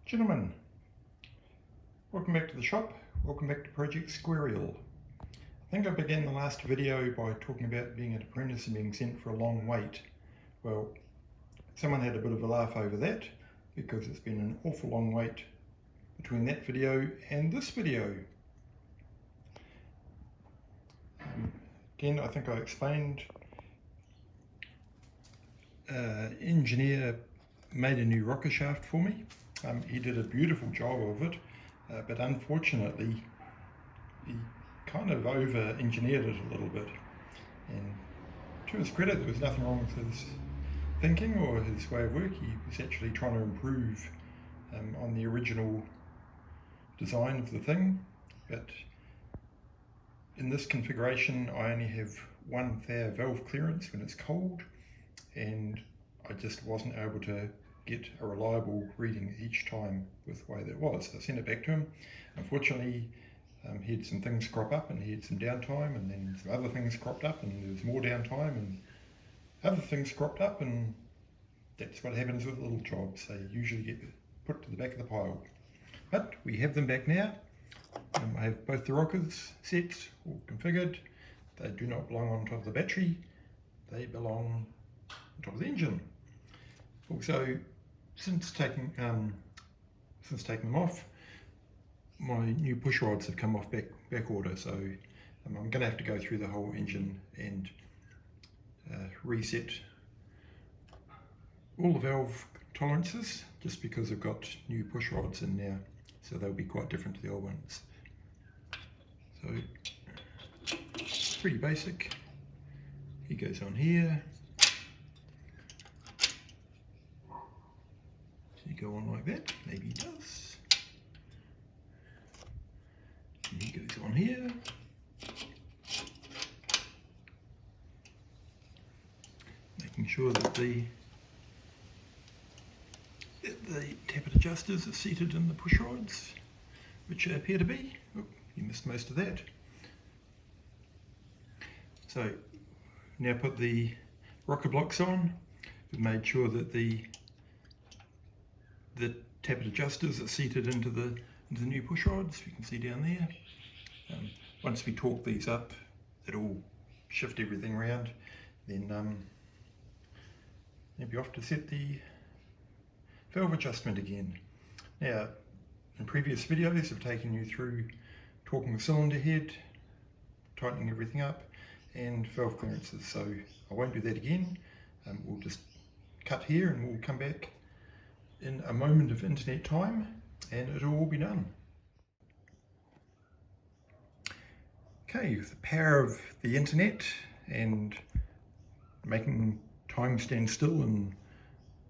Gentlemen, welcome back to the shop. Welcome back to Project Squarial. I think I began the last video by talking about being an apprentice and being sent for a long wait. Well, someone had a bit of a laugh over that because it's been an awful long wait between that video and this video. Again, I think I explained, engineer made a new rocker shaft for me. He did a beautiful job of it, but unfortunately he kind of over-engineered it a little bit. And to his credit, there was nothing wrong with his thinking or his way of work. He was actually trying to improve on the original design of the thing, but in this configuration I only have one fair valve clearance when it's cold, and I just wasn't able to get a reliable reading each time with the way that was. I sent it back to him. Unfortunately, he had some things crop up and he had some downtime, and then some other things cropped up and there was more downtime and other things cropped up, and that's what happens with little jobs. They usually get put to the back of the pile. But we have them back now. I have both the rockers sets all configured. They do not belong on top of the battery. They belong on top of the engine. Also, since taking them off, my new push rods have come off back order, so I'm going to have to go through the whole engine and reset all the valve tolerances, just because I've got new push rods in now, so they'll be quite different to the old ones. So pretty basic. He goes on here. Go on like that, maybe he does. And he goes on here. Making sure that the tappet adjusters are seated in the push rods, which appear to be. Oh, you missed most of that. So now put the rocker blocks on. We've made sure that the tappet adjusters are seated into the new push rods. You can see down there. Once we torque these up, it'll shift everything around. Then you'll be off to set the valve adjustment again. Now, in previous videos, I've taken you through torquing the cylinder head, tightening everything up, and valve clearances. So I won't do that again. We'll just cut here and we'll come back in a moment of internet time and it'll all be done. Okay, with the power of the internet and making time stand still, and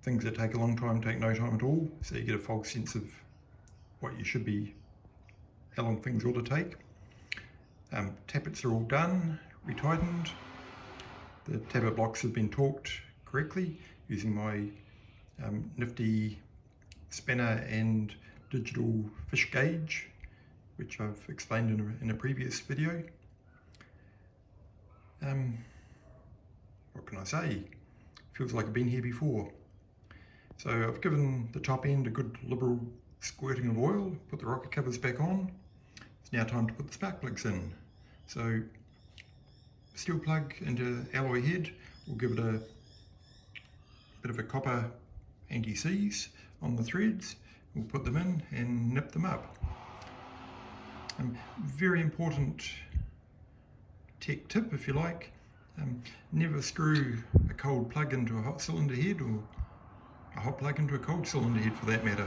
things that take a long time take no time at all, so you get a false sense of what you should be, how long things ought to take. Tappets are all done, retightened. The tappet blocks have been torqued correctly using my nifty spanner and digital fish gauge, which I've explained in a previous video. What can I say? Feels like I've been here before. So I've given the top end a good liberal squirting of oil, put the rocker covers back on. It's now time to put the spark plugs in. So steel plug into alloy head, we'll give it a bit of a copper anti-seize on the threads. We'll put them in and nip them up. Very important tech tip, if you like, never screw a cold plug into a hot cylinder head, or a hot plug into a cold cylinder head for that matter.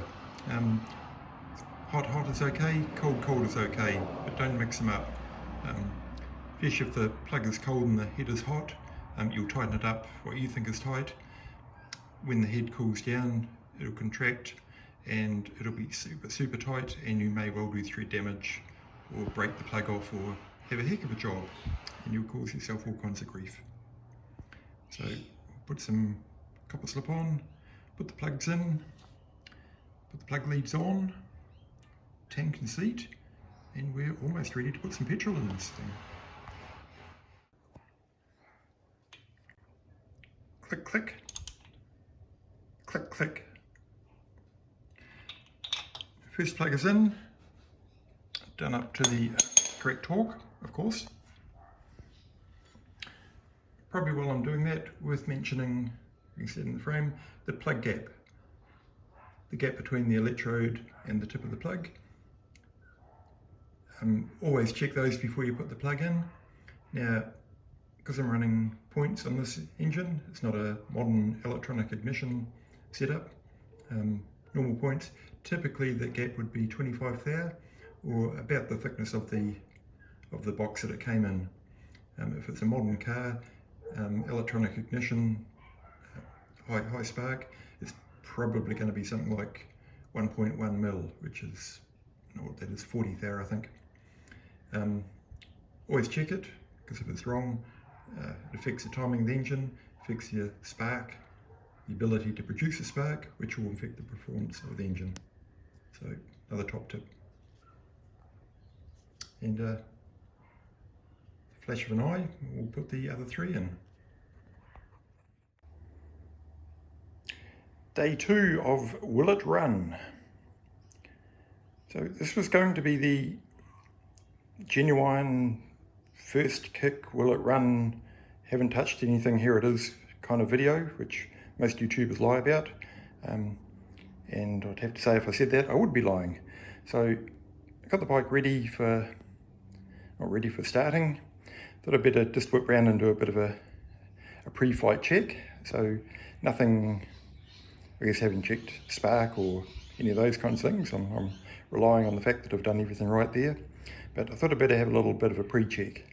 Hot is okay, cold is okay, but don't mix them up. Especially if the plug is cold and the head is hot, you'll tighten it up what you think is tight. When the head cools down, it'll contract and it'll be super tight, and you may well do thread damage or break the plug off or have a heck of a job, and you'll cause yourself all kinds of grief. So put some copper slip on, put the plugs in, put the plug leads on, tank and seat, and we're almost ready to put some petrol in this thing. Click, click. Click, click. first plug is in, done up to the correct torque, of course. Probably while I'm doing that, worth mentioning, you can see it in the frame, the plug gap. The gap between the electrode and the tip of the plug. Always check those before you put the plug in. Now, because I'm running points on this engine, it's not a modern electronic ignition setup, normal points, typically the gap would be 25 thou, or about the thickness of the box that it came in. If it's a modern car, electronic ignition, high spark, it's probably going to be something like 1.1 mil, which is, I don't know what that is, 40 thou I think. Always check it, because if it's wrong, it affects the timing of the engine, affects your spark, the ability to produce a spark, which will affect the performance of the engine. So another top tip. And flash of an eye, we'll put the other three in. Day 2 of Will It Run? So this was going to be the genuine first kick, will it run, haven't touched anything, here it is kind of video, which most YouTubers lie about. And I'd have to say if I said that, I would be lying. So I got the bike ready for, not ready for starting. Thought I'd better just whip around and do a bit of a pre-flight check. So nothing, I guess, haven't checked spark or any of those kinds of things. I'm relying on the fact that I've done everything right there. But I thought I'd better have a little bit of a pre-check.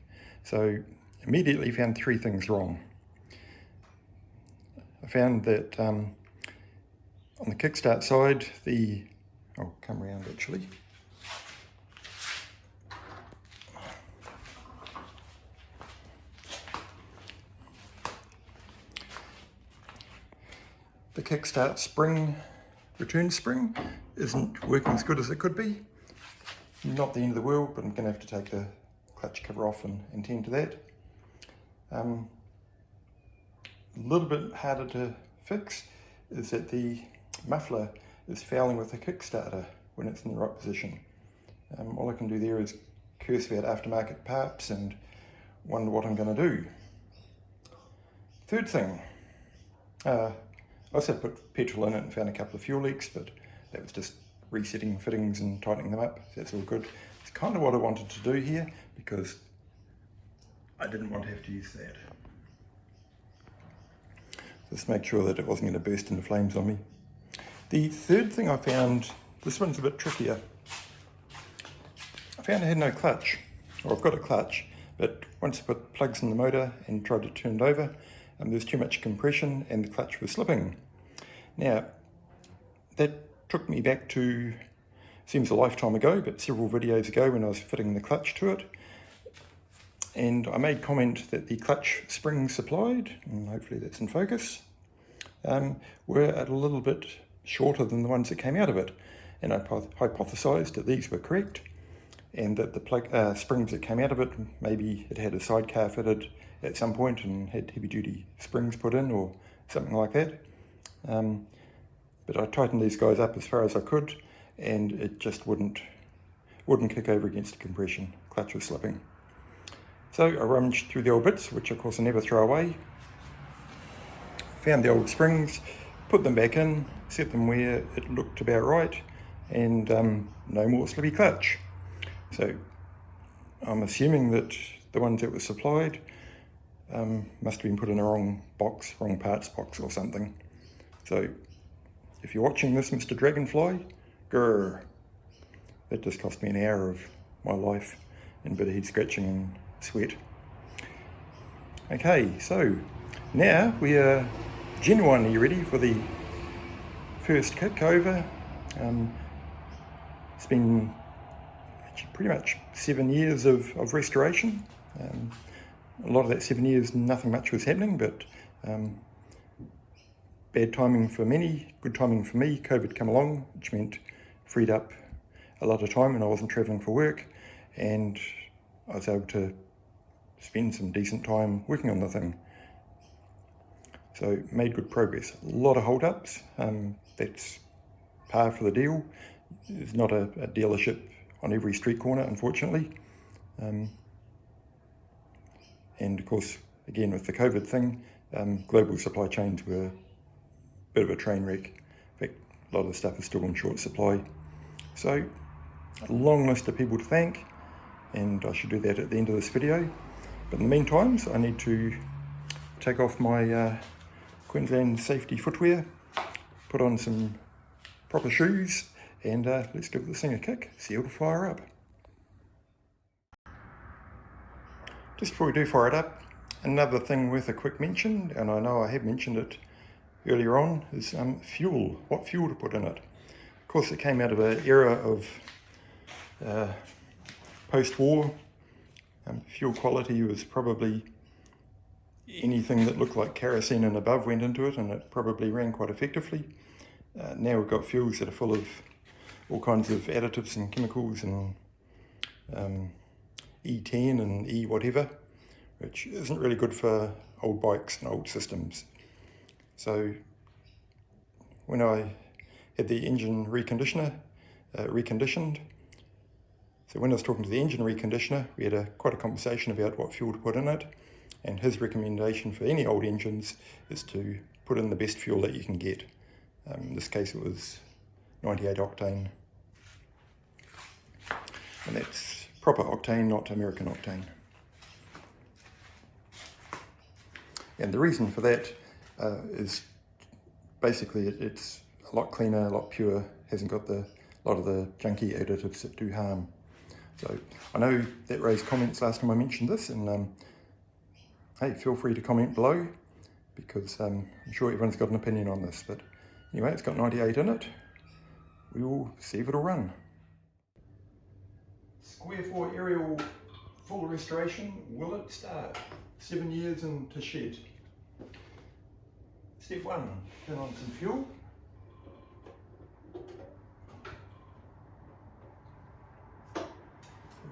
So immediately found 3 things wrong. I found that on the kickstart side, I'll come around actually. The kickstart spring, return spring, isn't working as good as it could be. Not the end of the world, but I'm going to have to take the clutch cover off and tend to that. A little bit harder to fix is that the muffler is fouling with the Kickstarter when it's in the right position. All I can do there is curse about aftermarket parts and wonder what I'm going to do. Third thing, I also put petrol in it and found a couple of fuel leaks, but that was just resetting fittings and tightening them up, so that's all good. It's kind of what I wanted to do here because I didn't want to have to use that. Just make sure that it wasn't going to burst into flames on me. The third thing I found, this one's a bit trickier. I found I had no clutch, or I've got a clutch, but once I put plugs in the motor and tried to turn it over, there's too much compression and the clutch was slipping. Now, that took me back to, seems a lifetime ago, but several videos ago when I was fitting the clutch to it. And I made comment that the clutch springs supplied, and hopefully that's in focus, were a little bit shorter than the ones that came out of it. And I hypothesised that these were correct, and that the springs that came out of it, maybe it had a sidecar fitted at some point and had heavy duty springs put in or something like that. But I tightened these guys up as far as I could, and it just wouldn't kick over against the compression. Clutch was slipping. So I rummaged through the old bits, which of course I never throw away. Found the old springs, put them back in, set them where it looked about right, and no more slippy clutch. So I'm assuming that the ones that were supplied must have been put in the wrong box, wrong parts box or something. So if you're watching this, Mr. Dragonfly, grrr, that just cost me an hour of my life and a bit of head scratching and sweat. Okay, so now we are genuinely ready for the first kick over. It's been actually pretty much 7 years of restoration. A lot of that 7 years, nothing much was happening, but bad timing for many, good timing for me. COVID came along, which meant freed up a lot of time when I wasn't travelling for work, and I was able to spend some decent time working on the thing. So made good progress. A lot of hold-ups, that's par for the deal. there's not a dealership on every street corner, unfortunately. And of course, again, with the COVID thing, global supply chains were a bit of a train wreck. In fact, a lot of the stuff is still in short supply. So, a long list of people to thank, and I should do that at the end of this video. But in the meantime, I need to take off my Queensland safety footwear, put on some proper shoes, and let's give this thing a kick, see it'll fire up. Just before we do fire it up, another thing worth a quick mention, and I know I have mentioned it earlier on, is fuel, what fuel to put in it. Of course, it came out of an era of post-war. Fuel quality was probably anything that looked like kerosene and above went into it, and it probably ran quite effectively. Now we've got fuels that are full of all kinds of additives and chemicals and E10 and E whatever, which isn't really good for old bikes and old systems. So when I had the engine reconditioned, so when I was talking to the engine reconditioner, we had quite a conversation about what fuel to put in it, and his recommendation for any old engines is to put in the best fuel that you can get. In this case it was 98 octane, and that's proper octane, not American octane. And the reason for that is basically it's a lot cleaner, a lot pure, hasn't got a lot of the junky additives that do harm. So I know that raised comments last time I mentioned this, and hey, feel free to comment below, because I'm sure everyone's got an opinion on this. But anyway, it's got 98 in it. We will see if it'll run. Square Four Ariel full restoration, will it start? 7 years into shed. Step 1, turn on some fuel.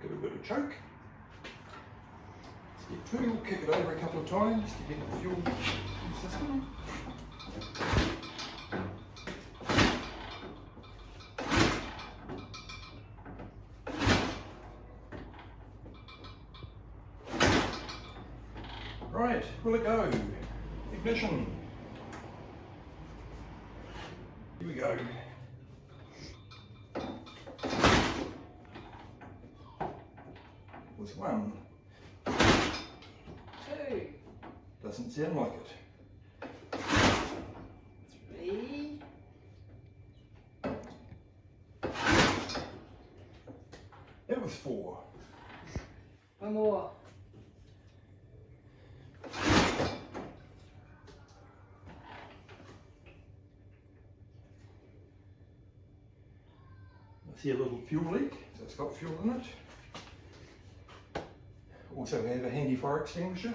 Give it a bit of choke. Step 2, kick it over a couple of times to get the fuel consistent. Right, will it go? Ignition. Here we go. Was 1. 2. Doesn't sound like it. 3. That was 4. One more. I see a little fuel leak, so it's got fuel in it. Also have a handy fire extinguisher.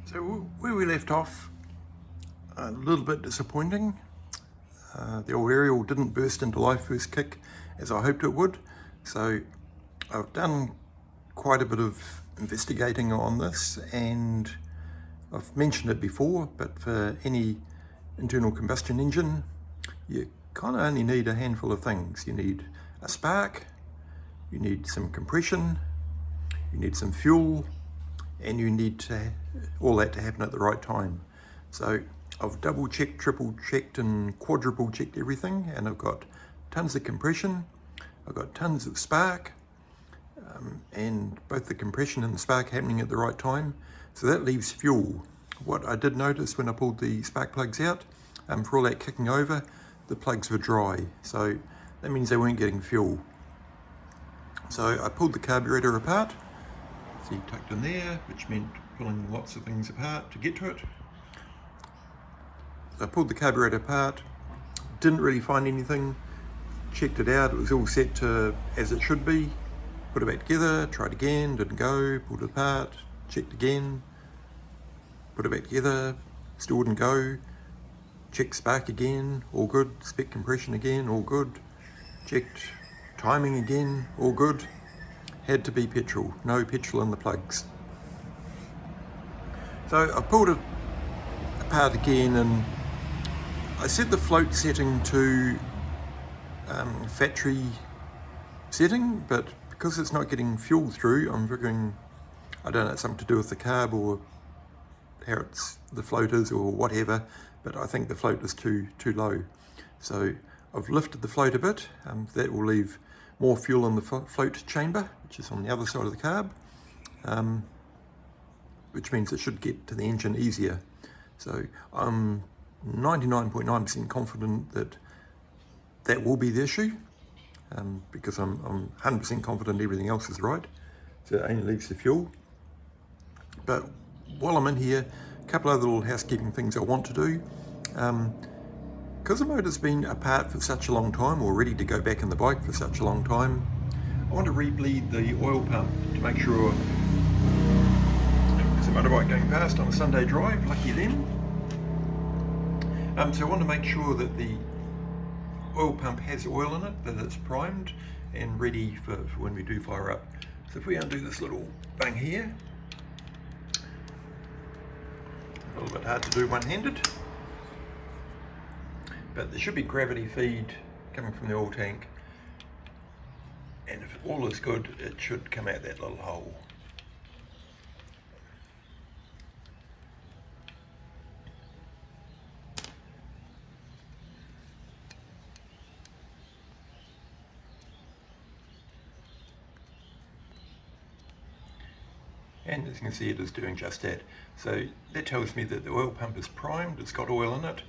So where we left off, a little bit disappointing. The old Ariel didn't burst into life first kick as I hoped it would. So I've done quite a bit of investigating on this, and I've mentioned it before, but for any internal combustion engine, you kind of only need a handful of things. You need a spark, you need some compression, you need some fuel, and you need all that to happen at the right time. So I've double checked, triple checked, and quadruple checked everything, and I've got tons of compression, I've got tons of spark, and both the compression and the spark happening at the right time. So that leaves fuel. What I did notice when I pulled the spark plugs out, for all that kicking over, the plugs were dry. So that means they weren't getting fuel. So I pulled the carburetor apart. See, tucked in there, which meant pulling lots of things apart to get to it. So I pulled the carburetor apart, didn't really find anything, checked it out, it was all set to as it should be. Put it back together, tried again, didn't go, pulled it apart, checked again, put it back together, still wouldn't go, checked spark again, all good, spec compression again, all good, checked timing again, all good, had to be petrol, no petrol in the plugs. So I pulled it apart again, and I set the float setting to factory setting, but because it's not getting fuel through, I'm figuring, I don't know, it's something to do with the carb or how the float is or whatever, but I think the float is too low. So I've lifted the float a bit, that will leave more fuel in the float chamber, which is on the other side of the carb, which means it should get to the engine easier. So I'm 99.9% confident that that will be the issue, because I'm 100% confident everything else is right. So it only leaves the fuel. But while I'm in here, a couple other little housekeeping things I want to do. Because the motor's been apart for such a long time, or ready to go back in the bike for such a long time, I want to re-bleed the oil pump to make sure. There's a motorbike going past on a Sunday drive, lucky them. So I want to make sure that the oil pump has oil in it, that it's primed and ready for when we do fire up. So if we undo this little bung here, a little bit hard to do one-handed, but there should be gravity feed coming from the oil tank, and if all is good, it should come out that little hole. And as you can see, it is doing just that. So that tells me that the oil pump is primed, it's got oil in it.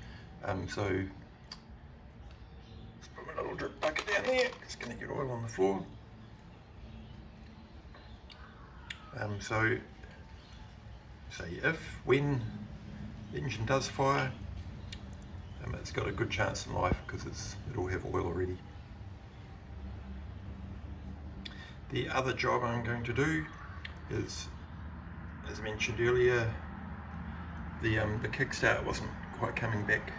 So let's put my little drip bucket down there, it's going to get oil on the floor. So when the engine does fire, it's got a good chance in life because it'll have oil already. The other job I'm going to do is, as mentioned earlier, the kickstart wasn't quite coming back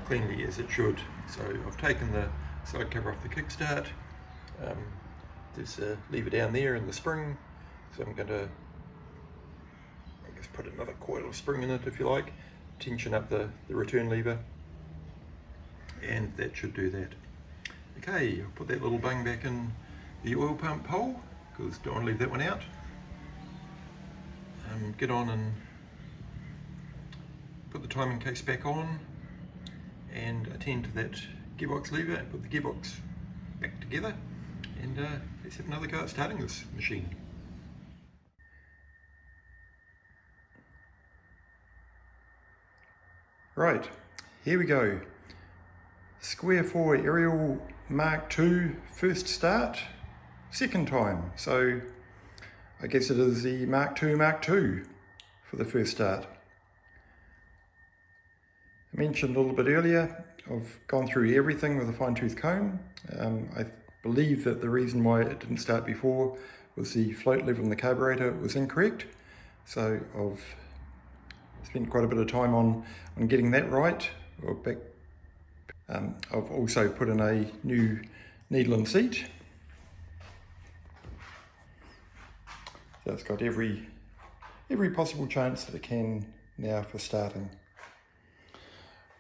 cleanly as it should. So I've taken the side cover off the kickstart. There's a lever down there in the spring, so I'm going to, I guess, put another coil of spring in it if you like, tension up the return lever, and that should do that. Okay, I'll put that little bung back in the oil pump hole because don't want to leave that one out. Get on and put the timing case back on and attend to that gearbox lever and put the gearbox back together, and let's have another go at starting this machine. Right, here we go. Square Four Ariel Mark II first start, second time. So I guess it is the Mark II for the first start. I mentioned a little bit earlier, I've gone through everything with a fine-tooth comb. I believe that the reason why it didn't start before was the float level in the carburetor was incorrect. So I've spent quite a bit of time on getting that right. I've also put in a new needle and seat. So it's got every possible chance that it can now for starting.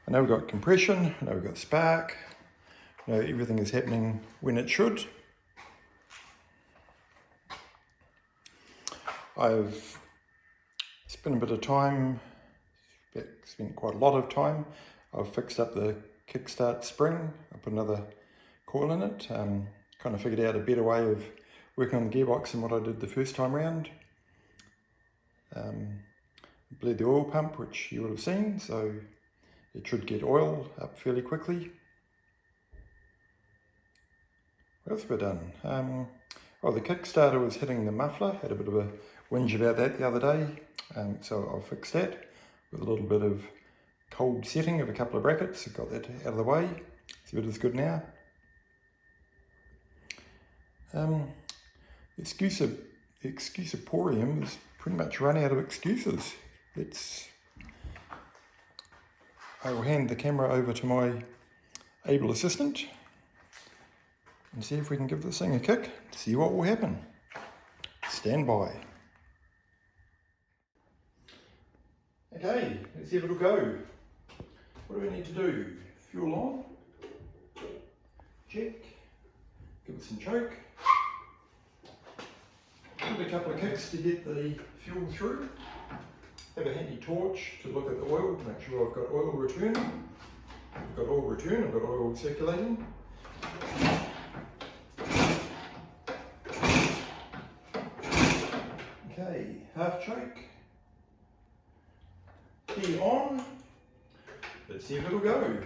I know we've got compression, I know we've got spark, I know everything is happening when it should. I've spent a bit of time, spent quite a lot of time. I've fixed up the kickstart spring, I put another coil in it, kind of figured out a better way of working on the gearbox than what I did the first time round. Bled the oil pump, which you would have seen, so it should get oil up fairly quickly. What else have I done? The Kickstarter was hitting the muffler, had a bit of a whinge about that the other day, so I'll fix that with a little bit of cold setting of a couple of brackets. I've got that out of the way, so it is good now. The Excusaporium is pretty much run out of excuses. I will hand the camera over to my able assistant. and see if we can give this thing a kick, see what will happen. Stand by. Okay, let's see if it'll go. What do we need to do? Fuel on. Check. Give it some choke. Give it a couple of kicks to get the fuel through. Have a handy torch to look at the oil, make sure I've got oil return. I've got oil return, I've got oil circulating. Okay, half choke. Key on. Let's see if it'll go.